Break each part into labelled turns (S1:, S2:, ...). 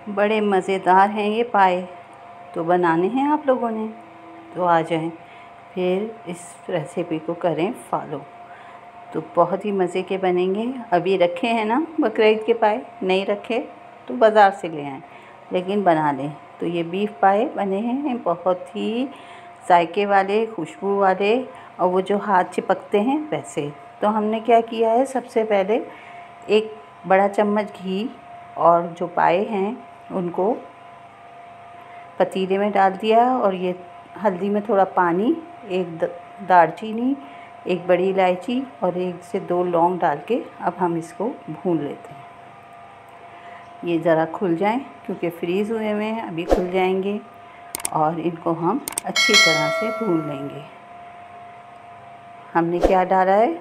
S1: बड़े मज़ेदार हैं ये पाए, तो बनाने हैं आप लोगों ने तो आ जाएं, फिर इस रेसिपी को करें फॉलो। तो बहुत ही मज़े के बनेंगे। अभी रखे हैं ना बकरीद के पाए, नहीं रखे तो बाज़ार से ले आएँ, लेकिन बना लें। तो ये बीफ पाए बने हैं बहुत ही जायके वाले, खुशबू वाले, और वो जो हाथ चिपकते हैं वैसे। तो हमने क्या किया है, सबसे पहले एक बड़ा चम्मच घी और जो पाए हैं उनको पतीले में डाल दिया, और ये हल्दी में थोड़ा पानी, एक दालचीनी, एक बड़ी इलायची और 1 से 2 लौंग डाल के अब हम इसको भून लेते हैं। ये ज़रा खुल जाएं, क्योंकि फ्रीज़ हुए हुए हैं, अभी खुल जाएंगे, और इनको हम अच्छी तरह से भून लेंगे। हमने क्या डाला है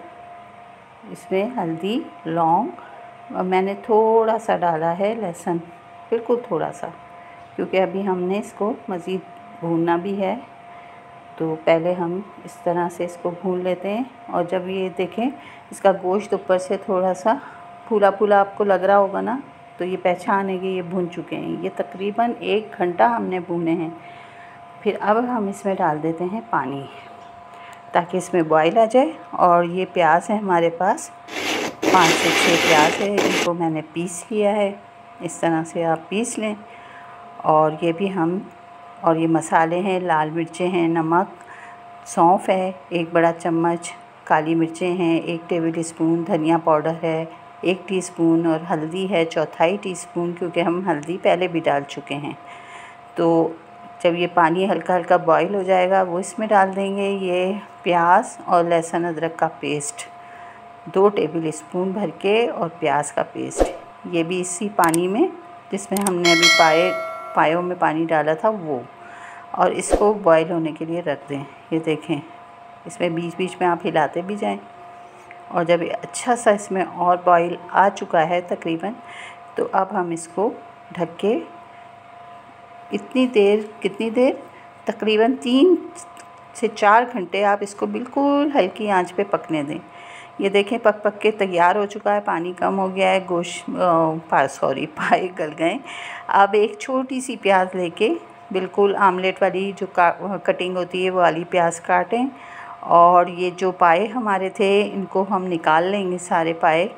S1: इसमें, हल्दी, लौंग, और मैंने थोड़ा सा डाला है लहसुन, बिल्कुल थोड़ा सा, क्योंकि अभी हमने इसको मज़ीद भूनना भी है। तो पहले हम इस तरह से इसको भून लेते हैं, और जब ये देखें इसका गोश्त ऊपर से थोड़ा सा फूला फूला आपको लग रहा होगा ना, तो ये पहचानेंगे ये भून चुके हैं। ये तकरीबन 1 घंटा हमने भूने हैं। फिर अब हम इसमें डाल देते हैं पानी, ताकि इसमें बॉयल आ जाए। और ये प्याज है हमारे पास, 5 से 6 प्याज है, इनको मैंने पीस लिया है। इस तरह से आप पीस लें। और ये भी हम, और ये मसाले हैं, लाल मिर्चें हैं, नमक, सौंफ है 1 बड़ा चम्मच, काली मिर्चें हैं 1 टेबल स्पून, धनिया पाउडर है 1 टीस्पून, और हल्दी है 1/4 टीस्पून, क्योंकि हम हल्दी पहले भी डाल चुके हैं। तो जब ये पानी हल्का हल्का बॉईल हो जाएगा, वो इसमें डाल देंगे ये प्याज और लहसुन अदरक का पेस्ट 2 टेबल स्पून भर के, और प्याज का पेस्ट ये भी इसी पानी में जिसमें हमने अभी पायों में पानी डाला था वो, और इसको बॉईल होने के लिए रख दें। ये देखें, इसमें बीच बीच में आप हिलाते भी जाएं। और जब ये अच्छा सा इसमें और बॉईल आ चुका है तकरीबन, तो अब हम इसको ढक के कितनी देर तकरीबन 3 से 4 घंटे आप इसको बिल्कुल हल्की आंच पे पकने दें। ये देखें पक के तैयार हो चुका है, पानी कम हो गया है, पाए गल गए। अब एक छोटी सी प्याज लेके, बिल्कुल आमलेट वाली जो कटिंग होती है वो वाली प्याज काटें, और ये जो पाए हमारे थे इनको हम निकाल लेंगे सारे पाए,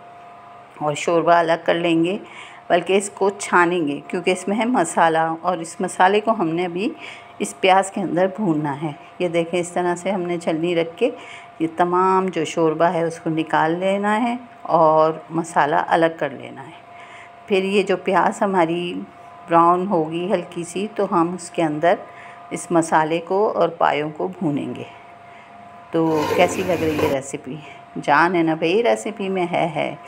S1: और शोरबा अलग कर लेंगे, बल्कि इसको छानेंगे क्योंकि इसमें है मसाला, और इस मसाले को हमने अभी इस प्याज के अंदर भूनना है। ये देखें, इस तरह से हमने छलनी रख के ये तमाम जो शोरबा है उसको निकाल लेना है और मसाला अलग कर लेना है। फिर ये जो प्याज हमारी ब्राउन होगी हल्की सी, तो हम उसके अंदर इस मसाले को और पायों को भूनेंगे। तो कैसी लग रही है रेसिपी? जान है ना भाई, रेसिपी में है।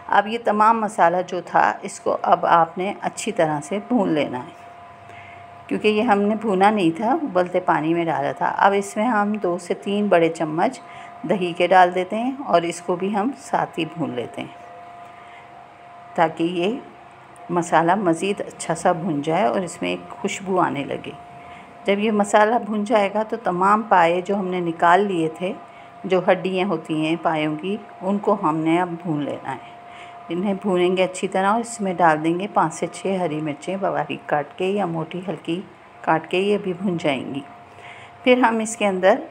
S1: अब ये तमाम मसाला जो था इसको अब आपने अच्छी तरह से भून लेना है, क्योंकि ये हमने भूना नहीं था, उबलते पानी में डाला था। अब इसमें हम 2 से 3 बड़े चम्मच दही के डाल देते हैं, और इसको भी हम साथ ही भून लेते हैं, ताकि ये मसाला मज़ीद अच्छा सा भुन जाए और इसमें एक खुशबू आने लगे। जब ये मसाला भुन जाएगा तो तमाम पाए जो हमने निकाल लिए थे, जो हड्डियाँ होती हैं पायों की, उनको हमने अब भून लेना है। इन्हें भूनेंगे अच्छी तरह, और इसमें डाल देंगे 5 से 6 हरी मिर्चें बारीक काट के या मोटी हल्की काट के, ये भी भुन जाएंगी। फिर हम इसके अंदर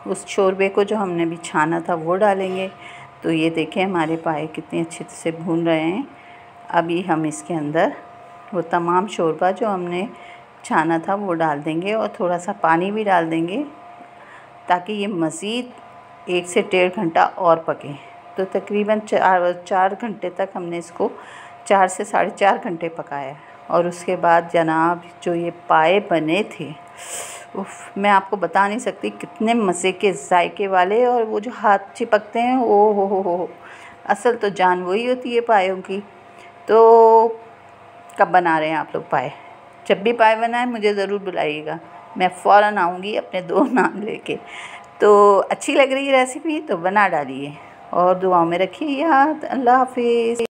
S1: उस शोरबे को जो हमने भी छाना था वो डालेंगे। तो ये देखें हमारे पाए कितने अच्छे से भून रहे हैं। अभी हम इसके अंदर वो तमाम शोरबा जो हमने छाना था वो डाल देंगे, और थोड़ा सा पानी भी डाल देंगे, ताकि ये मज़ीद 1 से 1.5 घंटा और पके। तो तकरीबन 4 घंटे तक हमने इसको 4 से 4.5 घंटे पकाया। और उसके बाद जनाब जो ये पाए बने थे, मैं आपको बता नहीं सकती कितने मज़े के जायके वाले, और वो जो हाथ चिपकते हैं, ओ हो, असल तो जान वही होती है पायों की। तो कब बना रहे हैं आप लोग पाए? जब भी पाए बनाएं मुझे ज़रूर बुलाइएगा, मैं फ़ौरन आऊँगी अपने 2 नान लेके। तो अच्छी लग रही है रेसिपी तो बना डालिए, और दुआओं में रखिए याद। अल्लाह हाफ़िज़।